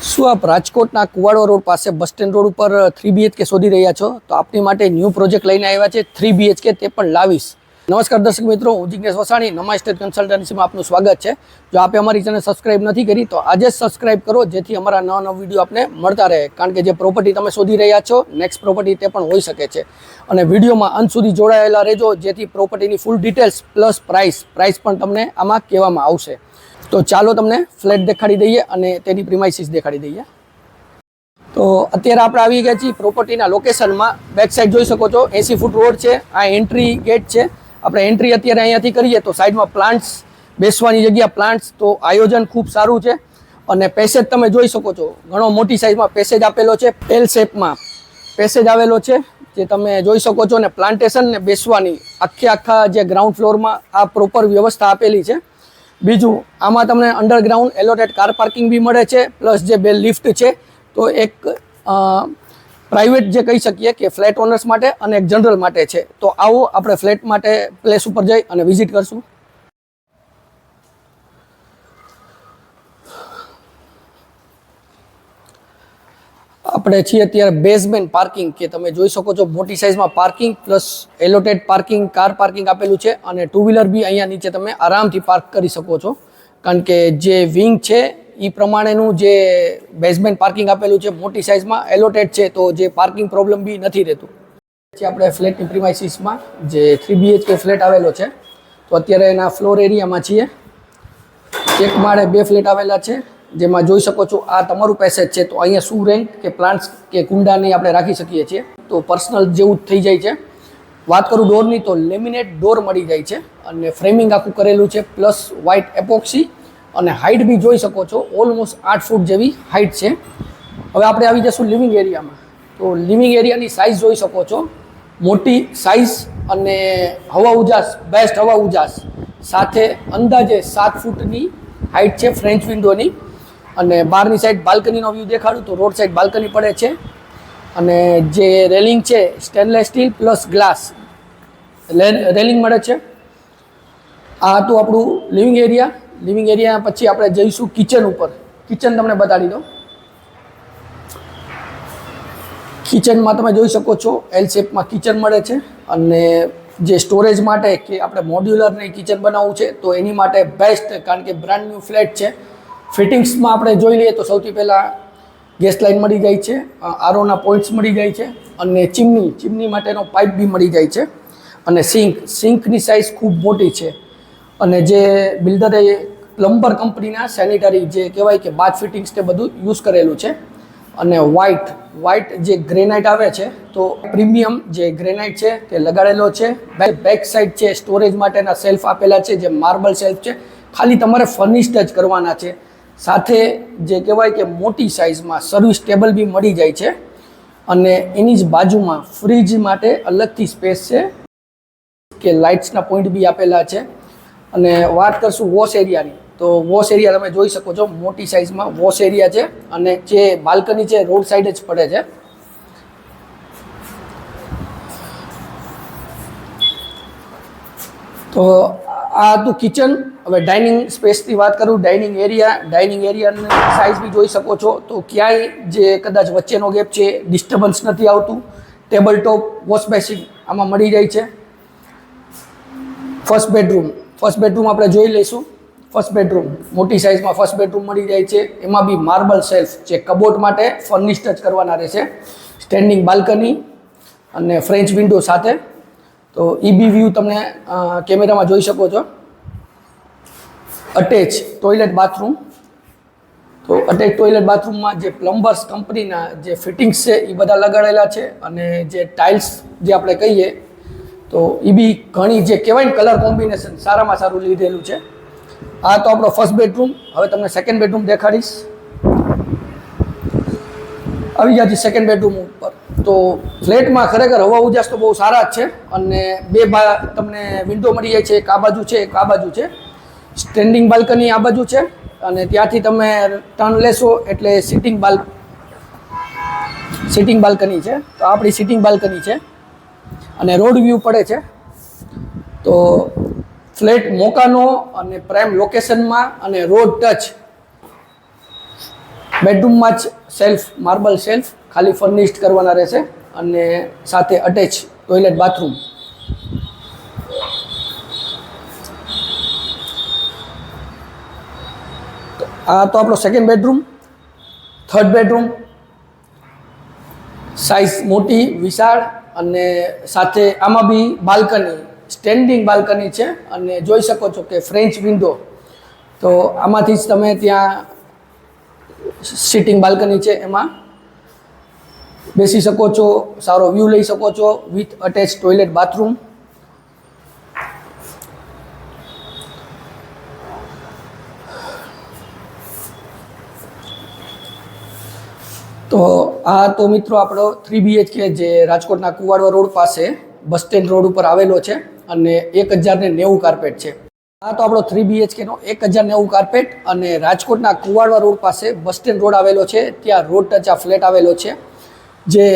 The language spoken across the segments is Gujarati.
શું આપ રાજકોટના કુવાડો રોડ પાસે બસ સ્ટેન્ડ રોડ ઉપર 3 BHK શોધી રહ્યા છો તો આપની માટે ન્યૂ પ્રોજેક્ટ લઈને આવ્યા છે 3 BHK તે પણ લાવીશ। નમસ્કાર દર્શક મિત્રો, હું જિગ્નેશ વસાણી નમા સ્ટેટ કન્સલ્ટન્સીમાં આપનું સ્વાગત છે। જો આપે અમારી ચેનલ સબસ્ક્રાઇબ નથી કરી તો આજે જ સબસ્ક્રાઇબ કરો જેથી અમારા નવા વિડીયો આપને મળતા રહે, કારણ કે જે પ્રોપર્ટી તમે શોધી રહ્યા છો નેક્સ્ટ પ્રોપર્ટી તે પણ હોઈ શકે છે। અને વિડીયોમાં અંત સુધી જોડાયેલા રહેજો જેથી પ્રોપર્ટીની ફૂલ ડિટેલ્સ પ્લસ પ્રાઇસ પણ તમને આમાં કહેવામાં આવશે। તો ચાલો તમને ફ્લેટ દેખાડી દઈએ અને તેની પ્રીમાઇસીસ દેખાડી દઈએ। તો અત્યારે આપણે આવી ગયા છીએ પ્રોપર્ટીના લોકેશનમાં। બેક સાઈડ જોઈ શકો છો 80 ફૂટ રોડ છે, આ એન્ટ્રી ગેટ છે। આપણે એન્ટ્રી અત્યારે અહીંયાથી કરીએ તો સાઈડમાં પ્લાન્ટ્સ, બેસવાની જગ્યા, પ્લાન્ટ્સ, તો આયોજન ખૂબ સારું છે। અને પેસેજ તમે જોઈ શકો છો, ઘણો મોટી સાઈઝમાં પેસેજ આપેલો છે, એલ શેપમાં પેસેજ આવેલો છે જે તમે જોઈ શકો છો। ને પ્લાન્ટેશન ને બેસવાની આખા જે ગ્રાઉન્ડ ફ્લોરમાં આ પ્રોપર વ્યવસ્થા આપેલી છે। બીજું આમાં તમને અંડરગ્રાઉન્ડ એલોટેડ કાર પાર્કિંગ બી મળે છે, પ્લસ જે બે લિફ્ટ છે। તો એક પ્રાઇવેટ જે કહી શકીએ કે ફ્લેટ ઓનર્સ માટે અને એક જનરલ માટે છે। તો આવો આપણે ફ્લેટ માટે પ્લેસ ઉપર જઈ અને વિઝિટ કરશું। આપણે છીએ અત્યારે બેઝમેન્ટ પાર્કિંગ, કે તમે જોઈ શકો છો મોટી સાઇઝમાં parking plus allotted parking, car parking આપેલું છે। અને ટુ વ્હીલર બી અહીંયા નીચે તમે આરામથી પાર્ક કરી શકો છો, કારણ કે જે વિંગ છે એ પ્રમાણેનું જે બેઝમેન્ટ પાર્કિંગ આપેલું છે, મોટી સાઇઝમાં એલોટેડ છે, તો જે પાર્કિંગ પ્રોબ્લેમ બી નથી રહેતું। આપણે ફ્લેટની પ્રીમાઇસીસમાં જે 3 BHK ફ્લેટ આવેલો છે, તો અત્યારે એના ફ્લોર એરિયામાં છીએ। એક માળે 2 ફ્લેટ આવેલા છે, જેમાં જોઈ શકો છો આ તમારું પેસેજ છે। તો અહીંયા શું રેન્ક કે પ્લાન્ટ્સ કે કુંડાની આપણે રાખી શકીએ છીએ, તો પર્સનલ જેવું જ થઈ જાય છે। વાત કરું ડોરની તો લેમિનેટ ડોર મળી જાય છે અને ફ્રેમિંગ આખું કરેલું છે, પ્લસ વ્હાઇટ એપોક્સી, અને હાઇટ બી જોઈ શકો છો ઓલમોસ્ટ 8 ફૂટ જેવી હાઇટ છે। હવે આપણે આવી જઈશું લિવિંગ એરિયામાં। તો લિવિંગ એરિયાની સાઇઝ જોઈ શકો છો, મોટી સાઇઝ અને હવા ઉજાસ, બેસ્ટ હવા ઉજાસ સાથે અંદાજે 7 ફૂટની હાઇટ છે ફ્રેન્ચ વિન્ડોની। અને બહારની સાઈડ બાલ્કનીનો વ્યૂ દેખાડું તો રોડ સાઈડ બાલ્કની પડે છે, અને જે રેલિંગ છે stainless steel plus glass railing મળે છે। આ હતું આપણું લિવિંગ એરિયા। લિવિંગ એરિયા પછી આપણે જઈશું કિચન ઉપર। કિચન તમને બતાડી દો। કિચનમાં તમે જોઈ શકો છો એલ શેપમાં કિચન મળે છે, અને જે સ્ટોરેજ માટે કે આપણે મોડ્યુલરની કિચન બનાવવું છે તો એની માટે બેસ્ટ, કારણ કે બ્રાન્ડ ન્યૂ ફ્લેટ છે। ફિટિંગ્સમાં આપણે જોઈ લઈએ તો સૌથી પહેલાં ગેસ લાઇન મળી જાય છે, આરોના પોઈન્ટ્સ મળી જાય છે, અને ચીમની માટેનો પાઇપ બી મળી જાય છે। અને સિંકની સાઇઝ ખૂબ મોટી છે, અને જે બિલ્ડરે પ્લમ્બર કંપનીના સેનિટરી જે કહેવાય કે બાથ ફિટિંગ્સ તે બધું યુઝ કરેલું છે। અને વ્હાઇટ જે ગ્રેનાઇટ આવે છે, તો પ્રીમિયમ જે ગ્રેનાઇટ છે તે લગાડેલો છે। બેક સાઇડ છે સ્ટોરેજ માટેના સેલ્ફ આપેલા છે, જે માર્બલ સેલ્ફ છે, ખાલી તમારે ફર્નિશ્ડ જ કરવાના છે। સાથે જે કહેવાય કે મોટી સાઇઝમાં સર્વિસ ટેબલ બી મળી જાય છે, અને એની જ બાજુમાં ફ્રીજ માટે અલગથી સ્પેસ છે, કે લાઇટ્સના પોઈન્ટ બી આપેલા છે। અને વાત કરશું વોશ એરિયાની, તો વોશ એરિયા તમે જોઈ શકો છો મોટી સાઇઝમાં વોશ એરિયા છે, અને જે બાલ્કની છે રોડ સાઈડ જ પડે છે। તો આ હતું કિચન। હવે ડાઇનિંગ સ્પેસની વાત કરું, ડાઇનિંગ એરિયાની સાઇઝ બી જોઈ શકો છો, તો ક્યાંય જે કદાચ વચ્ચેનો ગેપ છે ડિસ્ટર્બન્સ નથી આવતું। ટેબલ ટોપ વોશ બેસિન આમાં મળી જાય છે। ફર્સ્ટ બેડરૂમ આપણે જોઈ લઈશું। ફર્સ્ટ બેડરૂમ મોટી સાઇઝમાં ફર્સ્ટ બેડરૂમ મળી જાય છે, એમાં બી માર્બલ સેલ્ફ જે કબોર્ડ માટે ફર્નિશ્ડ જ કરવાના રહેશે। સ્ટેન્ડિંગ બાલ્કની અને ફ્રેન્ચ વિન્ડો સાથે। તો એ બી વ્યૂ તમને કેમેરામાં જોઈ શકો છો। અટેચ ટોયલેટ બાથરૂમ, તો અટેચ ટોયલેટ બાથરૂમમાં જે પ્લમ્બર્સ કંપનીના જે ફિટિંગ્સ છે એ બધા લગાડેલા છે, અને જે ટાઇલ્સ જે આપણે કહીએ તો એ બી ઘણી જે કહેવાય ને કલર કોમ્બિનેશન સારામાં સારું લીધેલું છે। આ તો આપણો ફર્સ્ટ બેડરૂમ। હવે તમને સેકન્ડ બેડરૂમ દેખાડીશ। આવી ગયા છે સેકન્ડ બેડરૂમ ઉપર। તો ફ્લેટમાં ખરેખર હવા ઉજાસ તો બહુ સારા જ છે, અને તમને વિન્ડો મળી જાય છે, એક આ બાજુ છે, એક આ બાજુ છે। સ્ટેન્ડિંગ બાલ્કની આ બાજુ છે, અને ત્યાંથી તમે ટર્ન લેશો એટલે સિટિંગ બાલ્કની છે। તો આપણી સિટિંગ બાલ્કની છે, અને રોડ વ્યૂ પડે છે। તો ફ્લેટ મોકાનો અને પ્રાઇમ લોકેશનમાં અને રોડ ટચ બેડરૂમમાં જ સેલ્ફ, માર્બલ સેલ્ફ ખાલી ફર્નિશ્ડ કરવાના રહેશે અને સાથે અટેચ ટોયલેટ બાથરૂમ. આ તો આપણો second bedroom. Third bedroom size મોટી, વિશાળ અને સાથે આમાં બી બાલ્કની, સ્ટેન્ડિંગ બાલ્કની છે અને જોઈ શકો છો કે ફ્રેન્ચ વિન્ડો. તો આમાંથી જ તમે ત્યાં સિટિંગ બાલ્કની છે એમાં બેસી શકો છો, સારો વ્યૂ લઈ શકો છો વિથ અટેચ ટોયલેટ બાથરૂમ. તો આ તો મિત્રો આપણો 3 BHK જે રાજકોટના કુવાડવા રોડ પાસે બસ સ્ટેન્ડ રોડ ઉપર આવેલો છે અને 1090 કાર્પેટ છે. આ તો આપણો 3 BHK નો 1090 કાર્પેટ અને રાજકોટના કુવાડવા રોડ પાસે બસ સ્ટેન્ડ રોડ આવેલો છે. ત્યાં રોડ ટચ આ ફ્લેટ આવેલો છે જે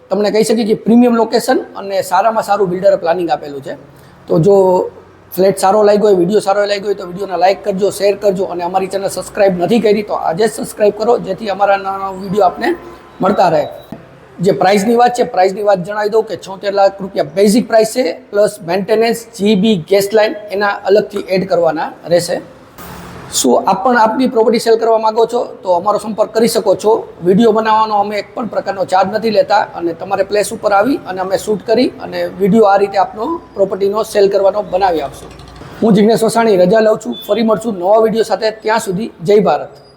તમને કહી શકીએ કે પ્રીમિયમ લોકેશન અને સારામાં સારું બિલ્ડરે પ્લાનિંગ આપેલું છે. તો જો ફ્લેટ સારો લાગ્યો હોય, વિડીયો સારો લાગ્યો હોય તો વિડીયોને લાઇક કરજો, શેર કરજો અને અમારી ચેનલ સબસ્ક્રાઇબ નથી કરી તો આજે જ સબસ્ક્રાઇબ કરો જેથી અમારા નવા વિડીયો આપને મળતા રહે. જે પ્રાઇસની વાત છે, પ્રાઇસની વાત જણાવી દઉં કે 76 લાખ રૂપિયા બેઝિક પ્રાઇસ છે, plus maintenance, GB, gas line એના અલગથી એડ કરવાના રહેશે. શું આપ પણ આપની પ્રોપર્ટી સેલ કરવા માગો છો તો અમારો સંપર્ક કરી શકો છો. વિડીયો બનાવવાનો અમે એક પણ પ્રકારનો ચાર્જ નથી લેતા અને તમારે પ્લેસ ઉપર આવી અને અમે શૂટ કરી અને વિડીયો આ રીતે આપનો પ્રોપર્ટીનો સેલ કરવાનો બનાવી આપશું. હું જિગ્નેશ વસાણી રજા લઉં છું. ફરી મળશું નવા વિડીયો સાથે. ત્યાં સુધી જય ભારત.